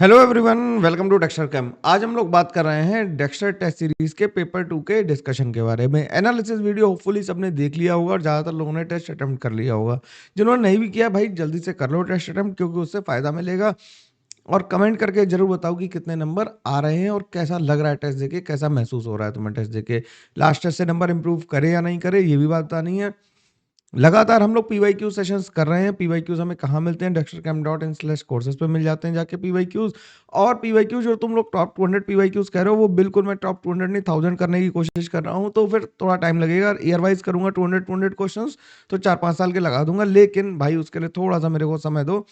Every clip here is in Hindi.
Hello everyone, welcome to Dexter cam. आज हम लोग बात कर रहे हैं डेक्स्टर टेस्ट सीरीज के पेपर 2 के डिस्कशन के बारे में। एनालिसिस वीडियो होपफुली सबने देख लिया होगा और ज़्यादातर लोगों ने टेस्ट अटेम्प्ट कर लिया होगा। जिन्होंने नहीं भी किया भाई जल्दी से कर लो टेस्ट अटेम्प्ट, क्योंकि उससे फ़ायदा मिलेगा। और कमेंट करके जरूर बताओ कि कितने नंबर आ रहे हैं और कैसा लग रहा है टेस्ट देके, कैसा महसूस हो रहा है तुम्हें टेस्ट देके। लास्ट टेस्ट से नंबर इंप्रूव करे या नहीं करे ये भी बात बतानी है। लगातार हम लोग पीवाईक्यू सेशंस कर रहे हैं। पीवाईक्यूज हमें कहाँ मिलते हैं? dextercam.in/courses पे मिल जाते हैं जाके पीवाईक्यूज। और पीवाईक्यू जो तुम लोग टॉप 200 पीवाईक्यूज कह रहे हो, वो बिल्कुल मैं टॉप 200 नहीं 1000 करने की कोशिश कर रहा हूँ, तो फिर थोड़ा टाइम लगेगा। ईयर वाइज करूंगा 200 क्वेश्चंस, तो 4-5 साल के लगा दूंगा, लेकिन भाई उसके लिए थोड़ा सा मेरे को समय दो।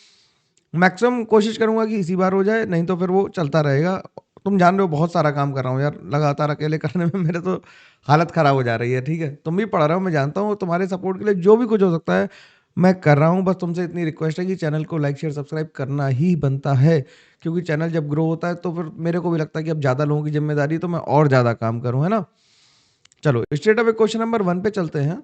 मैक्सिमम कोशिश करूंगा कि इसी बार हो जाए, नहीं तो फिर वो चलता रहेगा। तुम जान रहे हो बहुत सारा काम कर रहा हूँ यार, लगातार अकेले करने में मेरे तो हालत खराब हो जा रही है। ठीक है, तुम भी पढ़ रहे हो, मैं जानता हूँ। तुम्हारे सपोर्ट के लिए जो भी कुछ हो सकता है मैं कर रहा हूँ। बस तुमसे इतनी रिक्वेस्ट है कि चैनल को लाइक शेयर सब्सक्राइब करना ही बनता है, क्योंकि चैनल जब ग्रो होता है तो फिर मेरे को भी लगता है कि अब ज़्यादा लोगों की जिम्मेदारी है, तो मैं और ज़्यादा काम करूँ, है ना। चलो स्ट्रेट अवे क्वेश्चन नंबर 1 पे चलते हैं।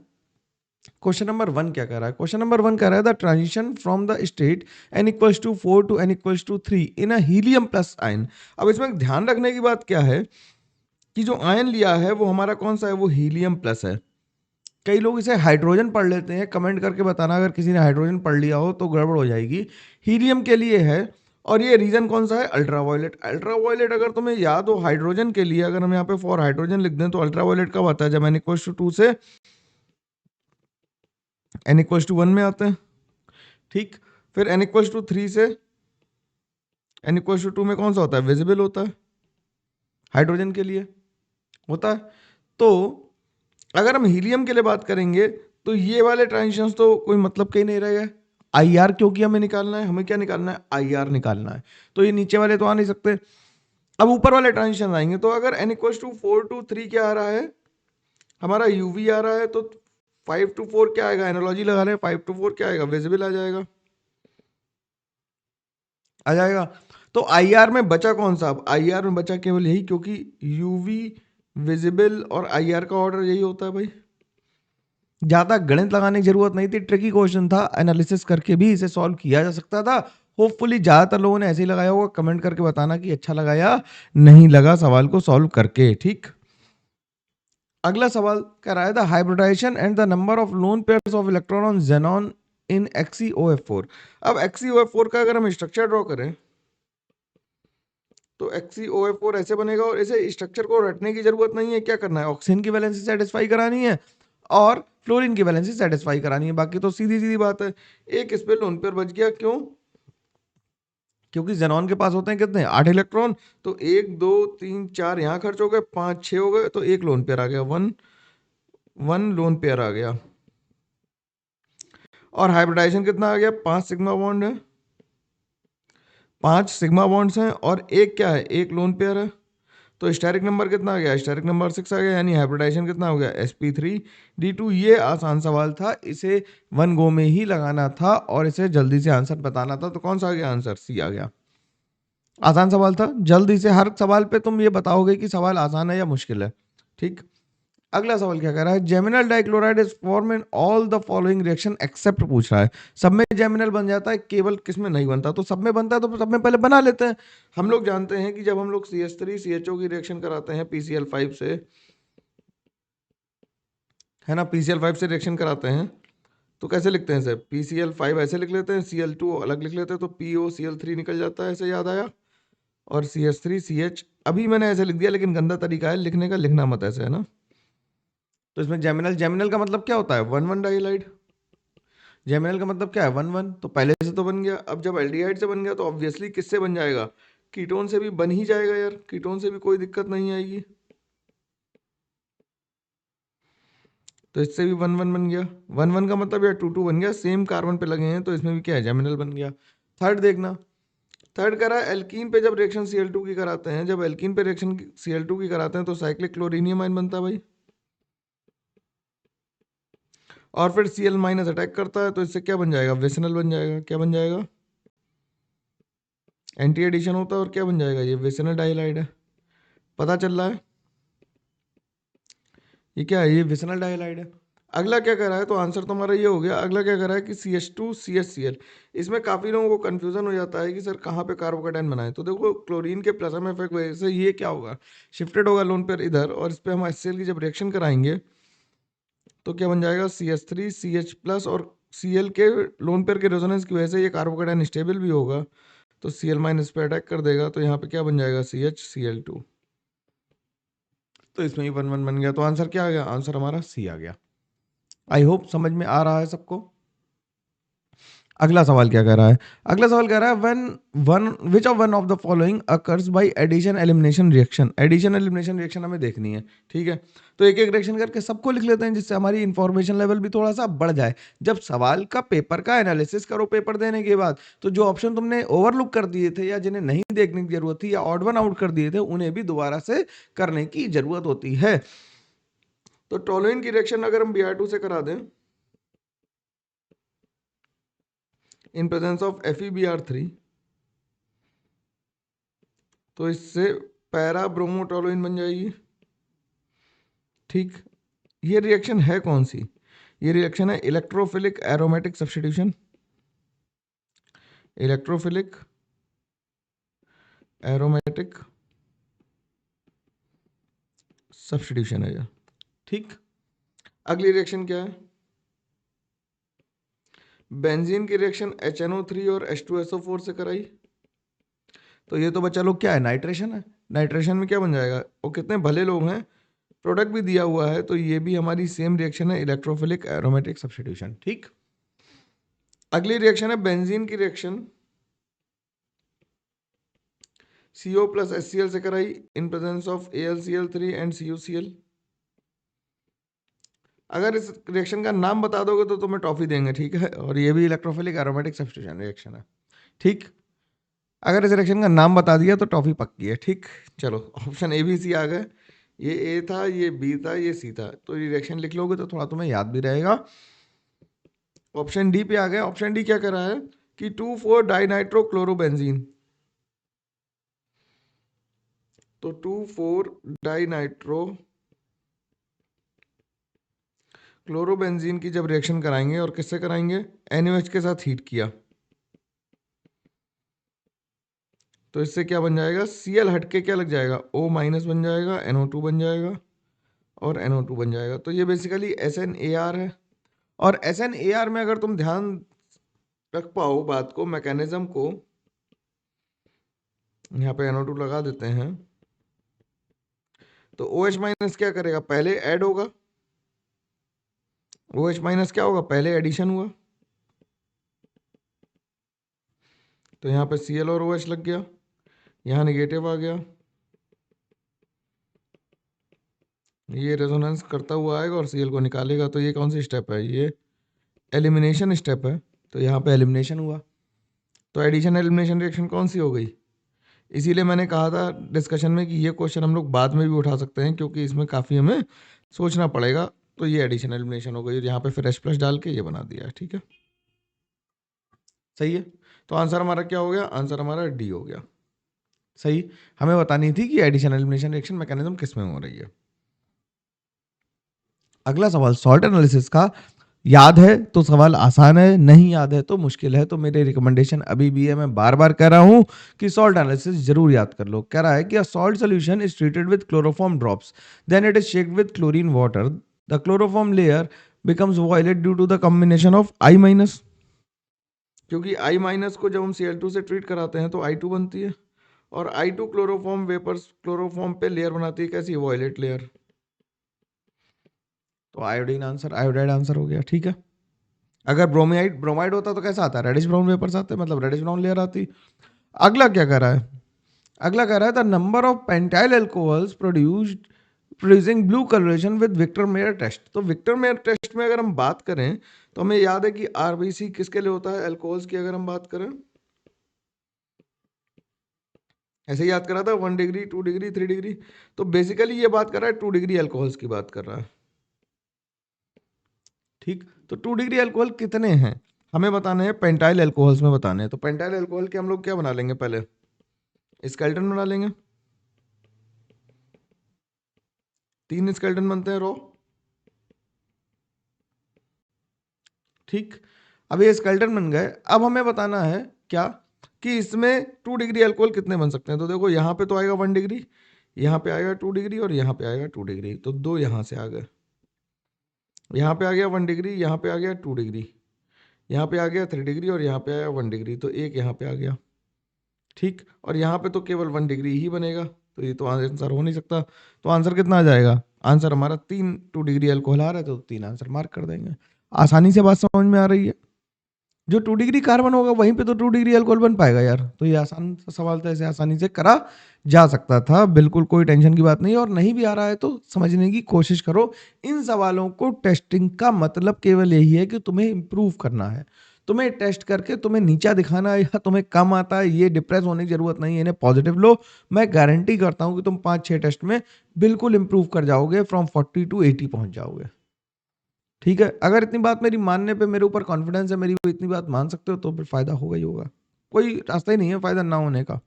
क्वेश्चन नंबर 1 क्या कह रहा है? क्वेश्चन नंबर 1 कह रहा है the transition from the state n=4 to n=3 in a helium plus ion. अब इसमें ध्यान रखने की बात क्या है कि जो आयन लिया है वो हमारा कौन सा है? वो हीलियम प्लस है। कई लोग इसे हाइड्रोजन पढ़ लेते हैं। कमेंट करके बताना अगर किसी ने हाइड्रोजन पढ़ लिया हो, तो गड़बड़ हो जाएगी। हीलियम के लिए है। और ये रीजन कौन सा है? अल्ट्रावायलेट। अल्ट्रावायलेट अगर तुम्हें याद हो हाइड्रोजन के लिए, अगर हम यहाँ पे फॉर हाइड्रोजन लिख दें तो अल्ट्रावायलेट कब आता है? जब n=2 से n=1 में आते हैं। ठीक, फिर n=3 से n=2 में कौन सा होता है? विजिबल होता है, हाइड्रोजन के लिए होता है। तो अगर हम हीलियम के लिए बात करेंगे तो ये वाले ट्रांजिशंस तो कोई मतलब के ही नहीं रह गए। आई आर, क्योंकि हमें निकालना है, हमें क्या निकालना है? आई आर निकालना है। तो ये नीचे वाले तो आ नहीं सकते। अब ऊपर वाले ट्रांजिशन आएंगे, तो अगर n=4 टू 3 क्या आ रहा है? हमारा यूवी आ रहा है, तो 5 टू 4 क्या आएगा? एनालॉजी लगा रहे हैं, 5 टू 4 क्या आएगा? विजिबल आ जाएगा, आ जाएगा। तो आईआर में बचा कौन सा? अब आईआर में बचा केवल यही, क्योंकि यूवी, विजिबल और आईआर का ऑर्डर यही होता है भाई। ज्यादा गणित लगाने की जरूरत नहीं थी, ट्रिकी क्वेश्चन था, एनालिसिस करके भी इसे सॉल्व किया जा सकता था। होपफुली ज्यादातर लोगों ने ऐसे ही लगाया होगा। कमेंट करके बताना कि अच्छा लगा या नहीं लगा सवाल को सॉल्व करके। ठीक, अगला सवाल कह रहा है the hybridization and the number of lone pairs of electron on xenon in XeOF4। अब XeOF4 का अगर हम स्ट्रक्चर ड्रॉ करें तो XeOF4 ऐसे बनेगा, और ऐसे स्ट्रक्चर को रटने की जरूरत नहीं है। क्या करना है? ऑक्सीजन की वैलेंसी सेटिस्फाई करानी है और फ्लोरीन की वैलेंसी सेटिस्फाई करानी है। बाकी तो सीधी सीधी बात है। एक इस पे लोन पेयर बच गया, क्यों? क्योंकि जेनॉन के पास होते हैं कितने? 8 इलेक्ट्रॉन। तो 1 2 3 4 यहाँ खर्च हो गए, 5 6 हो गए, तो एक लोन पेयर आ गया, वन वन लोन पेयर आ गया। और हाइब्रिडाइजेशन कितना आ गया? 5 सिग्मा बॉन्ड है, 5 सिग्मा बॉन्ड्स हैं, और एक क्या है? एक लोन पेयर है। तो स्टेरिक नंबर कितना आ गया? स्टेरिक नंबर 6 आ गया, यानी हाइब्रिडाइजेशन कितना हो गया? sp3d2। ये आसान सवाल था, इसे वन गो में ही लगाना था और इसे जल्दी से आंसर बताना था। तो कौन सा आ गया आंसर? सी आ गया। आसान सवाल था, जल्दी से हर सवाल पे तुम ये बताओगे कि सवाल आसान है या मुश्किल है। ठीक, अगला सवाल क्या कह रहा है? Geminal dichloride is form in all the following reaction except पूछ रहा है। सब में जेमिनल बन जाता है, केवल किस में नहीं बनता? तो सब में बनता है, तो सब में पहले बना लेते हैं। हम लोग जानते हैं कि जब हम लोग CH3CHO की रिएक्शन कराते हैं PCl5 से, है ना, PCl5 से रिएक्शन कराते हैं, तो कैसे लिखते हैं इसे? PCl5 ऐसे लिख लेते हैं, Cl2 अलग लिख लेते हैं, तो POCl3 निकल जाता है, ऐसे याद आया। और CH3CH अभी मैंने ऐसे लिख दिया, लेकिन गंदा तरीका है लिखने का, लिखना मत ऐसे, है ना। तो इसमें जेमिनल, जेमिनल का मतलब क्या होता है? 1,1 डाइलाइड। जेमिनल का मतलब क्या है? 1,1। तो पहले से तो बन गया, अब जब एल्डिहाइड से बन गया तो ऑब्वियसली किससे बन जाएगा? कीटोन से भी बन ही जाएगा यार, कीटोन से भी कोई दिक्कत नहीं आएगी। तो इससे भी 1,1 बन गया। 1,1 का मतलब यार 2,2 बन गया, सेम कार्बन पे लगे हैं, तो इसमें भी क्या है? जेमिनल बन गया। थर्ड देखना, थर्ड करा एल्कीन पे जब रिएक्शन Cl2 की कराते हैं, जब एल्कीन पे रिएक्शन Cl2 की कराते हैं तो साइक्लिक क्लोरीनियम आयन बनता है भाई, और फिर Cl माइनस अटैक करता है, तो इससे क्या बन जाएगा? विसिनल बन जाएगा। क्या बन जाएगा? एंटी एडिशन होता है, और क्या बन जाएगा? ये विसिनल डाइलाइड है। पता चल रहा है? ये क्या है? ये विसिनल डाइलाइड है। अगला क्या कर रहा है, तो आंसर तो हमारा ये हो गया। अगला क्या कर रहा है कि CH2 CHCl। इसमें काफी लोगों को कंफ्यूजन हो जाता है कि सर कहाँ पे कार्बोकेटाइन बनाए। तो देखो क्लोरीन के प्लस में इफेक्ट वजह से ये क्या होगा, शिफ्टेड होगा लोन पेयर इधर, और इस पे हम HCl की जब रिएक्शन कराएंगे तो क्या बन जाएगा, CH3 CH प्लस, और Cl के लोन पेयर के रेजोनेंस की वजह से ये कार्बोकेटाइन स्टेबल भी होगा, तो Cl माइनस पे अटैक कर देगा, तो यहाँ पे क्या बन जाएगा, CH Cl2। तो इसमें ही 1 1 बन गया। तो आंसर क्या आ गया, आंसर हमारा सी आ गया। आई होप समझ में आ रहा है सबको। अगला सवाल क्या कह रहा है, अगला सवाल कह रहा है when one which of one of the following occurs by addition elimination reaction. Addition elimination reaction हमें देखनी है, ठीक है। तो एक एक रिएक्शन करके सबको लिख लेते हैं जिससे हमारी इंफॉर्मेशन लेवल भी थोड़ा सा बढ़ जाए। जब सवाल का पेपर का एनालिसिस करो पेपर देने के बाद, तो जो ऑप्शन तुमने ओवरलुक कर दिए थे या जिन्हें नहीं देखने की जरूरत थी या ऑड वन आउट कर दिए थे, उन्हें भी दोबारा से करने की जरूरत होती है। तो टोलुइन की रिएक्शन अगर हम Br2 से करा दें इन प्रेजेंस ऑफ FeBr3, तो इससे पैरा ब्रोमोटोलुइन बन जाएगी, ठीक। ये रिएक्शन है कौन सी, ये रिएक्शन है electrophilic aromatic substitution. Electrophilic aromatic substitution है ये, ठीक। अगली रिएक्शन क्या है, बेंजीन की रिएक्शन HNO3 और H2SO4 से कराई। तो ये तो बच्चा लोग क्या है, नाइट्रेशन है। नाइट्रेशन में क्या बन जाएगा, वो कितने भले लोग हैं, प्रोडक्ट भी दिया हुआ है, तो ये भी हमारी सेम रिएक्शन है, इलेक्ट्रोफिलिक एरोमेटिक सब्स्टिट्यूशन, ठीक। अगली रिएक्शन है बेंजीन की रिएक्शन CO प्लस HCl से कराई in presence of AlCl3 and CuCl। अगर इस रिएक्शन का नाम बता दोगे तो तुम्हें टॉफी देंगे, ठीक है। और ये भी इलेक्ट्रोफिलिक एरोमेटिक सब्स्टिट्यूशन रिएक्शन है, ठीक। अगर इस रिएक्शन का नाम बता दिया तो टॉफी पक्की है, ठीक। चलो ऑप्शन A B C आ गए, ये ए था, ये बी था, ये सी था, तो ये रिएक्शन लिख लोगे तो थोड़ा तुम्हें याद भी रहेगा। ऑप्शन डी पे आ गए। ऑप्शन डी क्या कर रहा है कि 2,4 डाइनाइट्रो क्लोरोबेंजीन। तो 2,4 डाइनाइट्रो क्लोरोबेंजीन की जब रिएक्शन कराएंगे, और किससे कराएंगे, NaOH के साथ हीट किया, तो इससे क्या बन जाएगा, Cl हटके क्या लग जाएगा, O माइनस बन जाएगा, NO2 बन जाएगा, और NO2 बन जाएगा। तो ये बेसिकली SNAR है। और SNAR में अगर तुम ध्यान रख पाओ बात को, मैकेनिज्म को, यहाँ पे NO2 लगा देते हैं, तो OH माइनस क्या करेगा, पहले ऐड होगा, OH माइनस क्या होगा, पहले एडिशन हुआ, तो यहाँ पे Cl और OH लग गया, यहाँ निगेटिव आ गया, ये रेजोनेंस करता हुआ आएगा और Cl को निकालेगा। तो ये कौन सी स्टेप है, ये एलिमिनेशन स्टेप है, तो यहाँ पे एलिमिनेशन हुआ। तो एडिशन एलिमिनेशन रिएक्शन कौन सी हो गई। इसीलिए मैंने कहा था डिस्कशन में कि ये क्वेश्चन हम लोग बाद में भी उठा सकते हैं, क्योंकि इसमें काफ़ी हमें सोचना पड़ेगा। तो ये एडिशन एलिमिनेशन हो गई, यहाँ पे फिर H प्लस डाल के ये बना दिया है, ठीक है, सही है। तो आंसर हमारा क्या हो गया, आंसर हमारा डी हो गया, सही। हमें बतानी थी कि एडिशन एलिमिनेशन रिएक्शन मैकेनिज्म किस में हो रही है। अगला सवाल सॉल्ट एनालिसिस का। याद है तो सवाल आसान है, नहीं याद है तो मुश्किल है। तो मेरे रिकमेंडेशन अभी भी है, मैं बार बार कह रहा हूं कि सॉल्ट एनालिसिस जरूर याद कर लो। कह रहा है कि a salt solution is treated with chloroform drops, then it is shaked with chlorine water, the chloroform layer becomes violet due to the combination of I minus. क्योंकि I माइनस को जब हम Cl2 से ट्रीट कराते हैं तो I2 बनती है, और I2 क्लोरोफॉर्म वेपर्स क्लोरोफॉर्म पे लेयर बनाती है, कैसी, वॉयलेट लेयर। तो आयोडीन आंसर, आयोडाइड आंसर हो गया, ठीक है। अगर ब्रोमाइड ब्रोमाइड होता तो कैसा आता, रेडिश ब्राउन वेपर्स आते, मतलब रेडिश ब्राउन लेयर आती। अगला क्या कर रहा है, अगला कह रहा है the number of pentyl alcohols produced producing blue coloration with Victor Meyer test. तो विक्टर मेयर टेस्ट में अगर हम बात करें तो हमें याद है कि आरबीसी किसके लिए होता है, एल्कोहल्स की अगर हम बात करें, ऐसे ही याद करा था 1 डिग्री 2 डिग्री 3 डिग्री। तो बेसिकली ये बात कर रहा है 2 डिग्री एल्कोहल्स की बात कर रहा है, ठीक। तो 2 डिग्री एल्कोहल कितने हैं हमें बताने हैं, पेंटाइल एल्कोहल्स में बताने हैं। तो पेंटाइल एल्कोहल के हम लोग क्या बना लेंगे, पहले स्केलेटन बना लेंगे, 3 स्केलेटन बनते हैं रो, ठीक, अब ये स्केलेटन बन गए। अब हमें बताना है क्या कि इसमें 2 डिग्री अल्कोहल कितने बन सकते हैं। तो देखो यहाँ पे तो आएगा 1 डिग्री, यहाँ पे आएगा 2 डिग्री और यहाँ पे आएगा 2 डिग्री, तो 2 यहाँ से आ गए। यहाँ पे आ गया 1 डिग्री, यहाँ पे आ गया 2 डिग्री, यहाँ पे आ गया 3 डिग्री और यहाँ पे आया 1 डिग्री, तो एक यहाँ पे आ गया। ठीक, और यहाँ पे तो केवल 1 डिग्री ही बनेगा, तो ये तो आंसर हो नहीं सकता। तो आंसर कितना आ जाएगा, आंसर हमारा 2 डिग्री अल्कोहल आ रहा है, तो 3 आंसर मार्क कर देंगे। आसानी से बात समझ में आ रही है। जो 2 डिग्री कार्बन होगा वहीं पे तो 2 डिग्री अल्कोहल बन पाएगा यार। तो ये आसान सा सवाल था, ऐसे आसानी से करा जा सकता था, बिल्कुल कोई टेंशन की बात नहीं। और नहीं भी आ रहा है तो समझने की कोशिश करो। इन सवालों को टेस्टिंग का मतलब केवल यही है कि तुम्हें इम्प्रूव करना है, तुम्हें टेस्ट करके तुम्हें नीचा दिखाना है या तुम्हें कम आता है, ये डिप्रेस होने की जरूरत नहीं है, इन्हें पॉजिटिव लो। मैं गारंटी करता हूं कि तुम 5-6 टेस्ट में बिल्कुल इंप्रूव कर जाओगे, फ्रॉम 40 टू 80 पहुंच जाओगे। ठीक है, अगर इतनी बात मेरी मानने पे मेरे ऊपर कॉन्फिडेंस है, मेरी इतनी बात मान सकते हो, तो फिर फायदा होगा ही होगा, कोई रास्ता ही नहीं है फायदा ना होने का।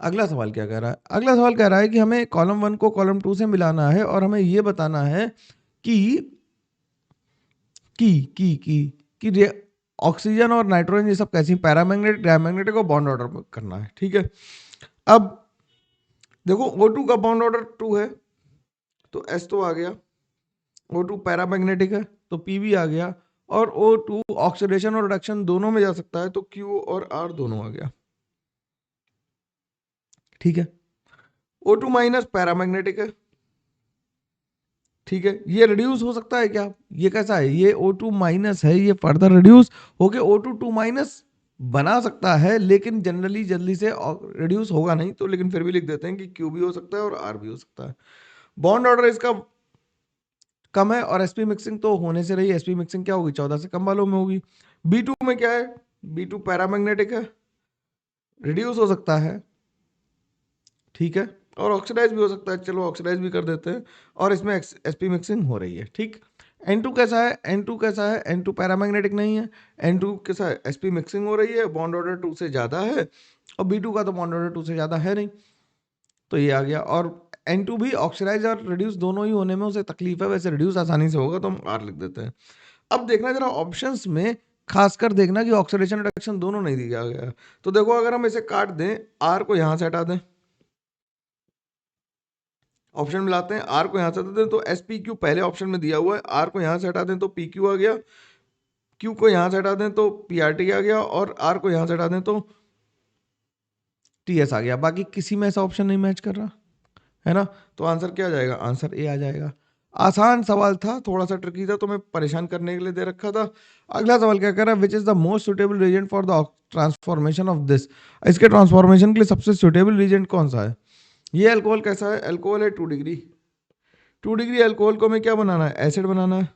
अगला सवाल क्या कह रहा है, अगला सवाल कह रहा है कि हमें कॉलम 1 को कॉलम 2 से मिलाना है और हमें ये बताना है कि कि ऑक्सीजन और नाइट्रोजन ये सब कैसी पैरामैग्नेटिक डायमैग्नेटिक और बॉन्ड ऑर्डर करना है। ठीक है, अब देखो O2 का बॉन्ड ऑर्डर 2 है, तो S तो आ गया, O2 पैरामैग्नेटिक है तो P भी आ गया, और O2 ऑक्सीडेशन और रिडक्शन दोनों में जा सकता है, तो Q और R दोनों आ गया। ठीक है, O2 माइनस पैरामैग्नेटिक है। ठीक है, ये रिड्यूस हो सकता है क्या, ये कैसा है, ये O2 माइनस है, ये फर्दर रिड्यूस होके O2 2 माइनस बना सकता है, लेकिन जनरली जल्दी से रिड्यूस होगा नहीं, तो लेकिन फिर भी लिख देते हैं कि Q भी हो सकता है और R भी हो सकता है। बॉन्ड ऑर्डर इसका कम है और sp मिक्सिंग तो होने से रही, sp मिक्सिंग क्या होगी 14 से कम वालों में होगी। B2 में क्या है, B2 पैरामैग्नेटिक है, रिड्यूस हो सकता है। ठीक है, और ऑक्सीडाइज भी हो सकता है, चलो ऑक्सीडाइज भी कर देते हैं, और इसमें sp मिक्सिंग हो रही है। ठीक, N2 कैसा है, N2 कैसा है, N2 पैरामैग्नेटिक नहीं है, N2 कैसा है, sp मिक्सिंग हो रही है, बॉन्ड ऑर्डर 2 से ज्यादा है, और B2 का तो बॉन्ड ऑर्डर 2 से ज्यादा है नहीं, तो ये आ गया। और N2 भी ऑक्सीडाइज और रिड्यूस दोनों ही होने में उसे तकलीफ है, वैसे रिड्यूस आसानी से होगा, तो हम R लिख देते हैं। अब देखना जरा ऑप्शंस में, खासकर देखना कि ऑक्सीडेशन रिडक्शन दोनों नहीं दिया गया है। तो देखो अगर हम इसे काट दें, R को यहां से हटा दें, ऑप्शन मिलाते हैं, R को यहां से हटा दें तो SPQ पहले ऑप्शन में दिया हुआ है, R को यहां से हटा दें तो PQ आ गया, Q को यहां से हटा दें तो PRT आ गया, और R को यहां से हटा दें तो TS आ गया। बाकी किसी में ऐसा ऑप्शन नहीं मैच कर रहा है ना, तो आंसर क्या आ जाएगा, आंसर ए आ जाएगा। आसान सवाल था, थोड़ा सा ट्रिकी था, तो मैं परेशान करने के लिए दे रखा था। अगला सवाल क्या कर रहा है, which is the most suitable reagent for the transformation of this, इसके ट्रांसफॉर्मेशन के लिए सबसे सुटेबल रीजेंट कौन सा है। ये अल्कोहल कैसा है, अल्कोहल है 2 डिग्री, 2 डिग्री अल्कोहल को हमें क्या बनाना है, एसिड बनाना है।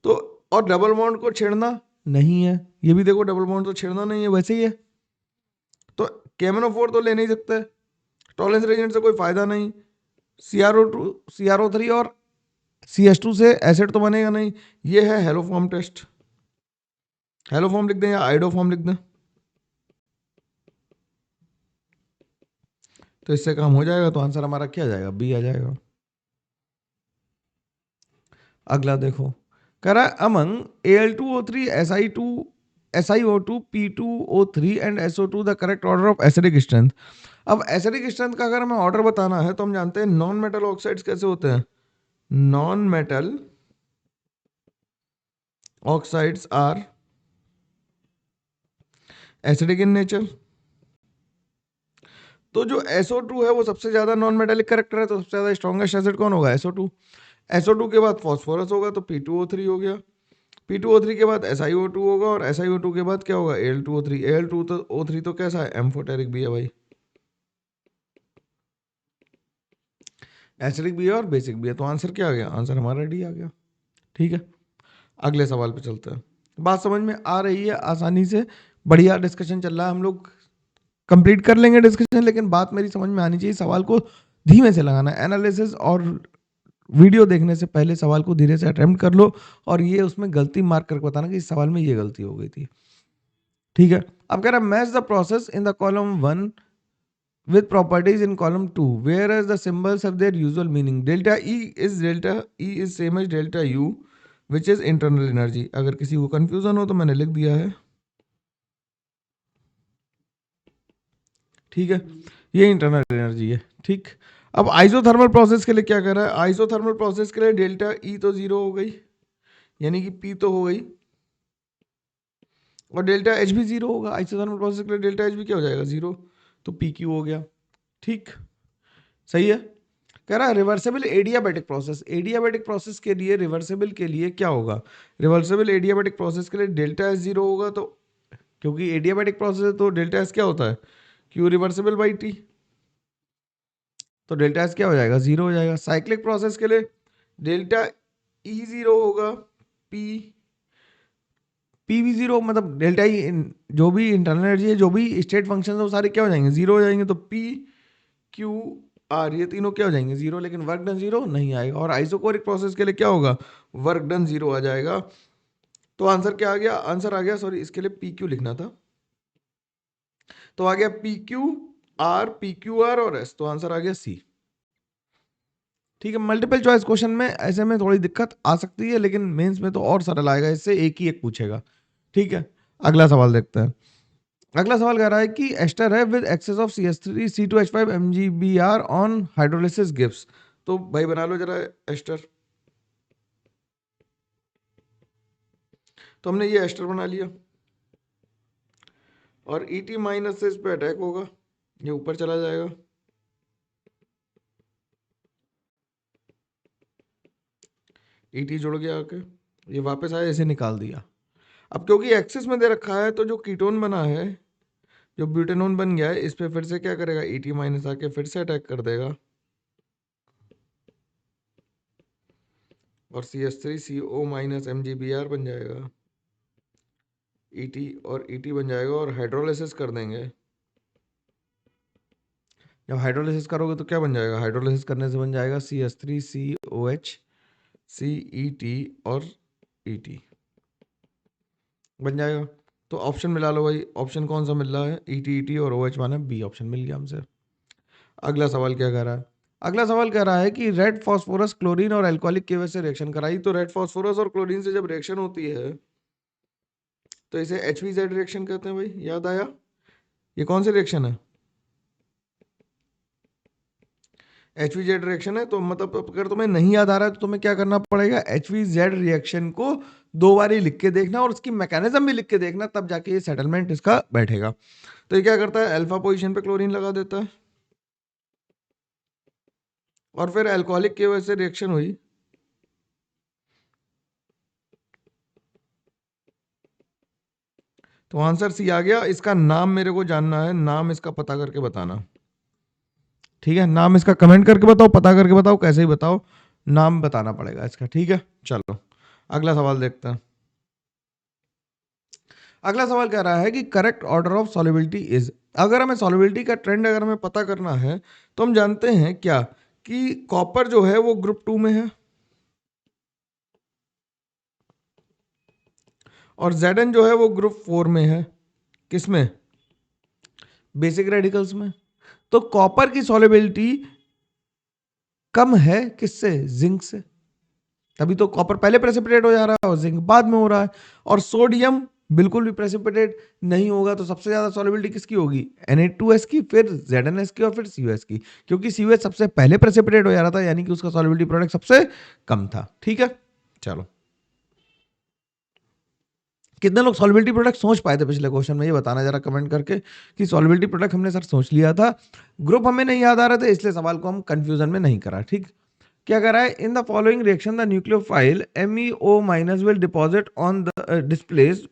तो और डबल बॉन्ड को छेड़ना नहीं है, ये भी देखो डबल बॉन्ड तो छेड़ना नहीं है, वैसे ही है, तो KMnO4 तो ले नहीं सकते, टॉलेंस रेजेंट से कोई फायदा नहीं, CRO3 और CH2 से एसिड तो बनेगा नहीं। ये है हेलोफॉर्म टेस्ट, हेलोफॉर्म लिख दें या आइडोफॉर्म लिख दें, तो इससे काम हो जाएगा, तो आंसर हमारा क्या आ जाएगा, बी आ जाएगा। अगला देखो, कह रहा है among Al2O3 SiO2 P2O3 and SO2 the correct order of acidic strength. अब एसिडिक स्ट्रेंथ का अगर हमें ऑर्डर बताना है, तो हम जानते हैं नॉन मेटल ऑक्साइड्स कैसे होते हैं, non metal oxides are acidic in nature. तो जो SO2 है वो सबसे ज्यादा नॉन मेटालिक करेक्टर है, तो सबसे ज्यादा स्ट्रॉन्गेस्ट एसिड कौन होगा, SO2। SO2 के बाद फॉस्फोरस होगा तो P2O3 हो गया, P2O3 के बाद SiO2 होगा, और SiO2 के बाद क्या होगा, Al2O3। Al2O3 तो कैसा है, एम्फोटेरिक भी है भाई, एसिडिक भी है और बेसिक भी है, तो आंसर क्या आ गया, आंसर हमारा डी आ गया। ठीक है, अगले सवाल पे चलते हैं। बात समझ में आ रही है आसानी से, बढ़िया डिस्कशन चल रहा है, हम लोग कंप्लीट कर लेंगे डिस्कशन, लेकिन बात मेरी समझ में आनी चाहिए, सवाल को धीमे से लगाना है, एनालिसिस और वीडियो देखने से पहले सवाल को धीरे से अटेम्प्ट कर लो, और ये उसमें गलती मार्क करके बताना कि इस सवाल में ये गलती हो गई थी। ठीक है, अब कह रहा है match the process in the column 1 with properties in column 2 whereas the symbols have their usual meaning, delta E is same as delta U, which is internal energy. अगर किसी को कंफ्यूजन हो तो मैंने लिख दिया है, ठीक है, ये इंटरनल एनर्जी है। ठीक, अब आइसोथर्मल प्रोसेस के लिए क्या कर रहा है, आइसोथर्मल प्रोसेस के लिए डेल्टा ई तो जीरो हो गई, यानी कि पी तो हो गई, और डेल्टा एच भी जीरो होगा। आइसोथर्मल प्रोसेस के लिए डेल्टा एच भी क्या हो जाएगा, जीरो, तो पी क्यू हो गया। ठीक, सही है। कह रहा है reversible adiabatic process, adiabatic process के लिए रिवर्सेबल के लिए क्या होगा, रिवर्सेबल एडियाबैटिक प्रोसेस के लिए डेल्टा एस जीरो होगा, तो क्योंकि एडियाबैटिक प्रोसेस है तो डेल्टा एस क्या होता है, क्यू रिवर्सेबल बाई टी, तो डेल्टा एस क्या हो जाएगा, जीरो हो जाएगा। साइक्लिक प्रोसेस के लिए डेल्टा ई जीरो होगा, पी पी भी जीरो, मतलब डेल्टा ई जो भी इंटरनल एनर्जी है, जो भी स्टेट फंक्शन है वो सारे क्या हो जाएंगे, जीरो हो जाएंगे, तो पी क्यू आर ये तीनों क्या हो जाएंगे, जीरो, लेकिन वर्क डन जीरो नहीं आएगा। और आइसोकोरिक प्रोसेस के लिए क्या होगा, वर्क डन जीरो आ जाएगा। तो आंसर क्या आ गया, आंसर आ गया, सॉरी इसके लिए पी क्यू लिखना था, तो आ गया पी क्यू आर और एस, तो आंसर आ गया सी। ठीक है, मल्टीपल चॉइस क्वेश्चन में ऐसे में थोड़ी दिक्कत आ सकती है, लेकिन मेंस में तो और सरल आएगा, इससे एक ही एक पूछेगा। ठीक है, अगला सवाल देखते हैं। अगला सवाल कह रहा है कि एस्टर है with excess of CH3 C2H5 MgBr on hydrolysis gives. तो भाई बना लो जरा एस्टर, तो हमने ये एस्टर बना लिया, और ET माइनस से इस पे अटैक होगा, ये ऊपर चला जाएगा, ET जुड़ गया आके, ये वापस आया, इसे निकाल दिया। अब क्योंकि एक्सेस में दे रखा है, तो जो कीटोन बना है, जो ब्यूटेनोन बन गया है, इस पे फिर से क्या करेगा, ET माइनस आके फिर से अटैक कर देगा, और CH3CO माइनस MgBr बन जाएगा, ET और ET बन जाएगा, और हाइड्रोलिसिस कर देंगे। जब हाइड्रोलिसिस करोगे तो क्या बन जाएगा, हाइड्रोलिसिस करने से बन जाएगा CH3COH CET और ET बन जाएगा। तो ऑप्शन मिला लो भाई, ऑप्शन कौन सा मिल रहा है, ET और OH माना बी ऑप्शन मिल गया हमसे। अगला सवाल क्या कह रहा है, अगला सवाल कह रहा है कि रेड फास्फोरस क्लोरीन और अल्कोहलिक की वजह से रिएक्शन कराई। तो रेड फास्फोरस और क्लोरीन से जब रिएक्शन होती है तो इसे HVZ रिएक्शन कहते हैं। भाई याद आया, ये कौन सी रिएक्शन है, HVZ रिएक्शन है। तो मतलब अगर तुम्हें नहीं याद आ रहा है तो तुम्हें क्या करना पड़ेगा, HVZ रिएक्शन को दो बार ही लिख के देखना, और उसकी मैकेनिज्म भी लिख के देखना, तब जाके ये सेटलमेंट इसका बैठेगा। तो ये क्या करता है, अल्फा पोजीशन पे क्लोरीन लगा देता है, और फिर अल्कोहलिक की वजह से रिएक्शन हुई, तो आंसर सी आ गया। इसका नाम मेरे को जानना है, नाम इसका पता करके बताना, ठीक है, नाम इसका कमेंट करके बताओ, पता करके बताओ, कैसे ही बताओ, नाम बताना पड़ेगा इसका। ठीक है, चलो अगला सवाल देखते हैं। अगला सवाल कह रहा है कि correct order of solubility is. अगर हमें सॉल्युबिलिटी का ट्रेंड अगर हमें पता करना है, तो हम जानते हैं क्या कि कॉपर जो है वो ग्रुप 2 में है, और Zn जो है वो ग्रुप 4 में है। किसमें, बेसिक रेडिकल्स में। तो कॉपर की सॉल्युबिलिटी कम है किससे, जिंक से, तभी तो कॉपर पहले प्रेसिपिटेट हो जा रहा है और जिंक बाद में हो रहा है। और सोडियम बिल्कुल भी प्रेसिपिटेट नहीं होगा, तो सबसे ज्यादा सॉल्युबिलिटी किसकी होगी, Na2S की, फिर ZnS की, और फिर COS की, क्योंकि COS सबसे पहले प्रेसिपिटेट हो जा रहा था, यानी कि उसका सॉल्युबिलिटी प्रोडक्ट सबसे कम था। ठीक है, चलो कितने लोग सॉल्युबिलिटी प्रोडक्ट सोच पाए थे पिछले क्वेश्चन में, ये बताना जरा कमेंट करके कि सॉल्युबिलिटी प्रोडक्ट हमने सर सोच लिया था, ग्रुप हमें नहीं याद आ रहा था, इसलिए सवाल को हम कंफ्यूजन में नहीं करा। ठीक, क्या कर रहा है, in the following reaction the nucleophile MEO minus will deposit on the displace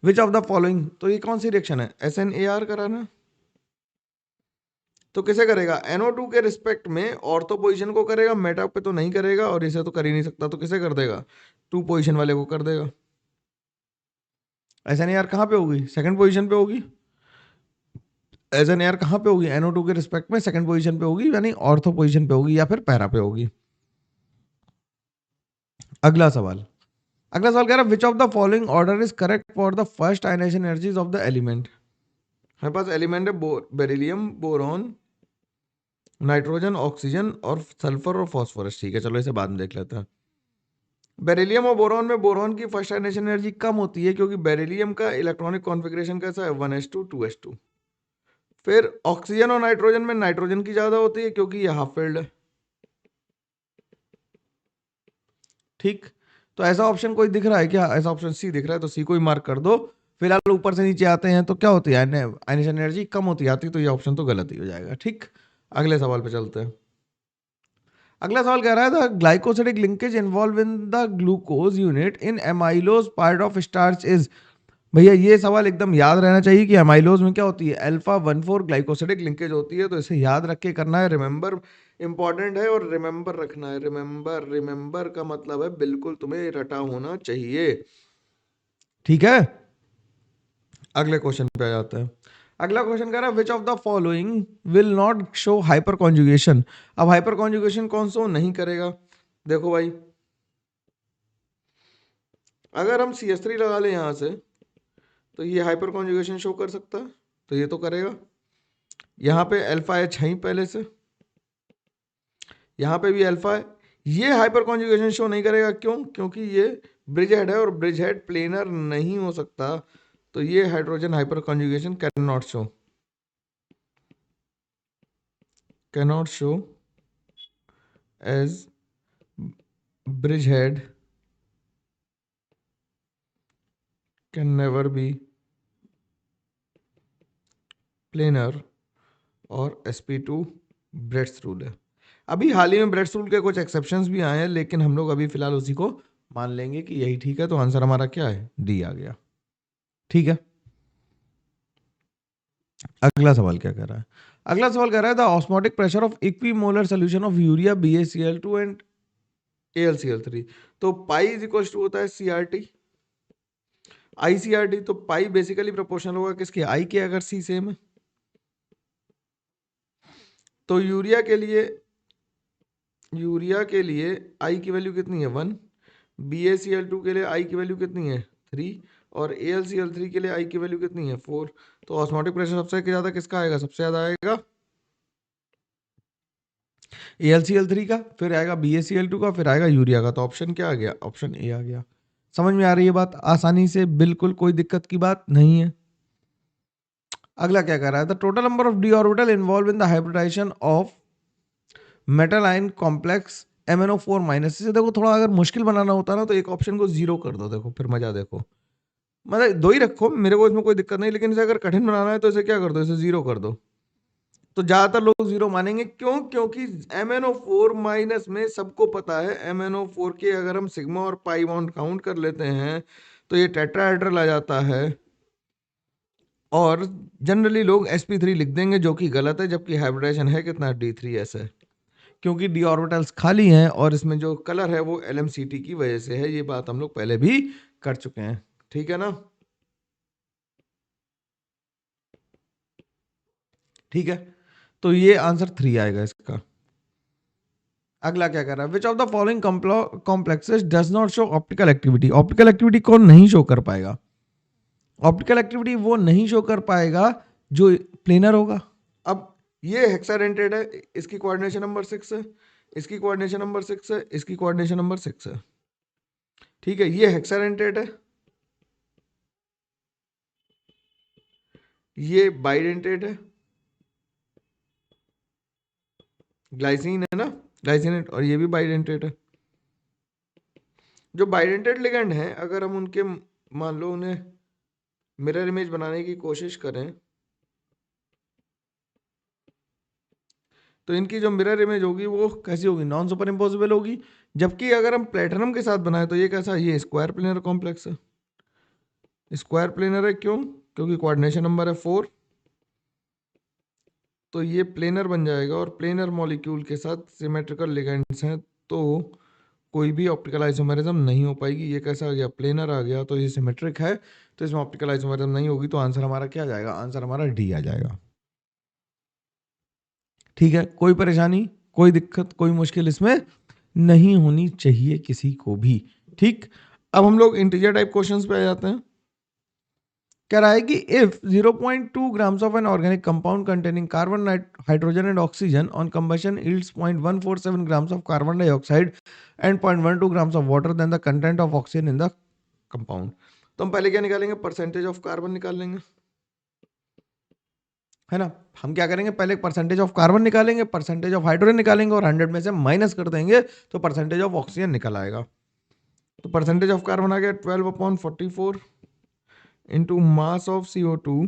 which of the following. तो ये कौन सी रिएक्शन है, SNAR करा ना, तो किसे करेगा, NO2 के रिस्पेक्ट में ऑर्थो पोजीशन को करेगा, मेटा पे तो नहीं करेगा, और इसे तो कर ही नहीं सकता, तो किसे कर देगा, 2 पोजीशन वाले को कर देगा। SNAR कहाँ पे होगी, सेकंड पोजीशन पे होगी, SNAR कहाँ पे होगी, NO2 के रिस्पेक्ट में सेकंड पोजीशन पे होगी, यानी ऑर्थो पोजीशन पे होगी, या फिर पैरा पे होगी। अगला सवाल, अगला सवाल कह रहा है which of the following order is correct for the first ionization energies of the element. हमारे पास एलिमेंट है बेरिलियम, बोरॉन, नाइट्रोजन, ऑक्सीजन और सल्फर और फास्फोरस। ठीक है, चलो इसे बाद में देख लेते हैं। बेरिलियम और बोरॉन में बोरॉन की फर्स्ट आयनेशन एनर्जी कम होती है क्योंकि बेरिलियम का इलेक्ट्रॉनिक कॉन्फ़िगरेशन कैसा है 1s2 2s2। फिर ऑक्सीजन और नाइट्रोजन में नाइट्रोजन की ज्यादा होती है क्योंकि ये हाफ फिल्ड है। ठीक, तो ऐसा ऑप्शन कोई दिख रहा है क्या? ऐसा ऑप्शन सी दिख रहा है तो सी को ही मार्क कर दो। फिलहाल ऊपर से नीचे आते हैं तो क्या होती है, आयनेशन एनर्जी कम होती आती, तो ये ऑप्शन तो गलत ही हो जाएगा। ठीक, अगले सवाल पे चलते हैं। अगला सवाल कह रहा है the glycosidic linkage involve in the glucose unit in amylose part of starch is. भैया ये सवाल एकदम याद रहना चाहिए कि एमाइलोज में क्या होती है, अल्फा 1,4 ग्लाइकोसिडिक लिंकेज होती है, तो इसे याद रख के करना है। रिमेंबर इंपॉर्टेंट है और रिमेंबर रखना है। रिमेंबर, रिमेंबर का मतलब है बिल्कुल तुम्हें रटा होना चाहिए। ठीक है, अगले क्वेश्चन पे आ जाते हैं। अगला क्वेश्चन कह रहा है which of the following will not show hyper conjugation. अब हाइपर कॉन्जुगेशन कौन सा नहीं करेगा? देखो भाई, अगर हम CH3 लगा लें यहां से तो ये हाइपर कॉन्जुगेशन शो कर सकता है, तो ये तो करेगा। यहाँ पे अल्फा एच है ही पहले से, यहाँ पे भी अल्फा है, ये हाइपर कॉन्जुगेशन शो नहीं करेगा। क्यों? क्योंकि ये ब्रिज हेड है और ब्रिज हेड प्लेनर नहीं हो सकता, तो ये hydrogen hyperconjugation can not show as bridge head can never be planar और sp2 ब्रेड्स रूल है। अभी हाल ही में ब्रेड्स रूल के कुछ एक्सेप्शंस भी आए हैं, लेकिन हम लोग अभी फिलहाल उसी को मान लेंगे कि यही ठीक है, तो आंसर हमारा क्या है? डी आ गया। ठीक है, अगला सवाल क्या कह रहा है? अगला सवाल कह रहा है the osmotic pressure of equimolar solution of urea BaCl2 and AlCl3। तो पाई इज इक्वल टू होता है CRT ICRT। तो पाई बेसिकली प्रोपोर्शनल होगा किसके? आई के, अगर सी सेम है। तो यूरिया के लिए आई की वैल्यू कितनी है? 1। BaCl2 के लिए आई की वैल्यू कितनी है? 3। और AlCl3 के लिए आई की वैल्यू कितनी है? 4। तो ऑस्मोटिक प्रेशर सबसे ज्यादा किसका आएगा? सबसे ज्यादा आएगा AlCl3 का, फिर आएगा BaCl2 का, फिर आएगा यूरिया का। तो ऑप्शन क्या आ गया? ऑप्शन ए आ गया। समझ में आ रही है बात आसानी से? बिल्कुल कोई दिक्कत की बात नहीं है। अगला क्या कर रहा है the total number of d orbital involve in the hybridization of metal ion complex MnO4 minus. से देखो, थोड़ा अगर मुश्किल बनाना होता ना तो एक ऑप्शन को जीरो कर दो, देखो फिर मजा देखो। मतलब दो ही रखो, मेरे को इसमें कोई दिक्कत नहीं, लेकिन इसे अगर कठिन बनाना है तो इसे क्या कर दो? इसे जीरो कर दो। तो ज्यादातर लोग जीरो मानेंगे। क्यों? क्योंकि MnO4 माइनस में सबको पता है MnO4 के अगर हम सिग्मा और पाई बॉन्ड काउंट कर लेते हैं तो ये टेट्राहेड्रल आ जाता है, और जनरली लोग sp3 लिख देंगे, जो कि गलत है, जबकि हाइब्रिडाइजेशन है कितना? D3s है, क्योंकि डी ऑर्बिटल्स खाली हैं और इसमें जो कलर है वो LMCT की वजह से है। ये बात हम लोग पहले भी कर चुके हैं। ठीक है ना? ठीक है, तो ये आंसर 3 आएगा इसका। अगला क्या कर रहा है which of the following complexes does not show optical activity. Optical activity कौन नहीं शो कर पाएगा? ऑप्टिकल एक्टिविटी वो नहीं शो कर पाएगा जो प्लेनर होगा। अब ये हेक्साडेंटेड है, इसकी कोऑर्डिनेशन नंबर 6 है, इसकी कोऑर्डिनेशन नंबर 6 है, इसकी कोऑर्डिनेशन नंबर 6 है। ठीक है, ये हेक्साडेंटेड है, ये बाइडेंटेड है, ग्लाइसिन है ना, ग्लाइसिन, और ये भी बाइडेंटेड है। जो बाइडेंटेड लिगेंड हैं, अगर हम उनके मान लो उन्हें मिरर इमेज बनाने की कोशिश करें तो इनकी जो मिरर इमेज होगी वो कैसी होगी? नॉन सुपर इम्पोजिबल होगी। जबकि अगर हम प्लेटिनम के साथ बनाए तो ये कैसा? ये स्क्वायर प्लेनर कॉम्प्लेक्स है। स्क्वायर प्लेनर है क्यों? क्योंकि कोऑर्डिनेशन नंबर है 4, तो ये प्लेनर बन जाएगा, और प्लेनर मॉलिक्यूल के साथ सिमेट्रिकल लिगेंड्स हैं, तो कोई भी ऑप्टिकल आइसोमेरिज्म नहीं हो पाएगी। ये कैसा आ गया? प्लेनर आ गया, तो ये सिमेट्रिक है, तो इसमें ऑप्टिकल आइसोमेरिज्म नहीं होगी। तो आंसर हमारा क्या आ जाएगा? आंसर हमारा डी आ जाएगा। ठीक है, कोई परेशानी, कोई दिक्कत, कोई मुश्किल इसमें नहीं होनी चाहिए किसी को भी। ठीक, अब हम लोग इंटीजर टाइप क्वेश्चंस पे आ जाते हैं। कह रहा है कि if 0.2 grams of an organic compound containing carbon, hydrogen and oxygen on combustion yields 0.147 grams of carbon dioxide, and 0.12 grams of water, then the content of oxygen in the compound. तो हम पहले क्या निकालेंगे, परसेंटेज ऑफ कार्बन निकाल लेंगे, है ना। हम क्या करेंगे, पहले परसेंटेज ऑफ कार्बन निकालेंगे, परसेंटेज ऑफ हाइड्रोजन निकालेंगे और 100 में से माइनस कर देंगे तो परसेंटेज ऑफ ऑक्सीजन निकल आएगा। तो परसेंटेज ऑफ कार्बन आ गया 12/44 into mass of CO2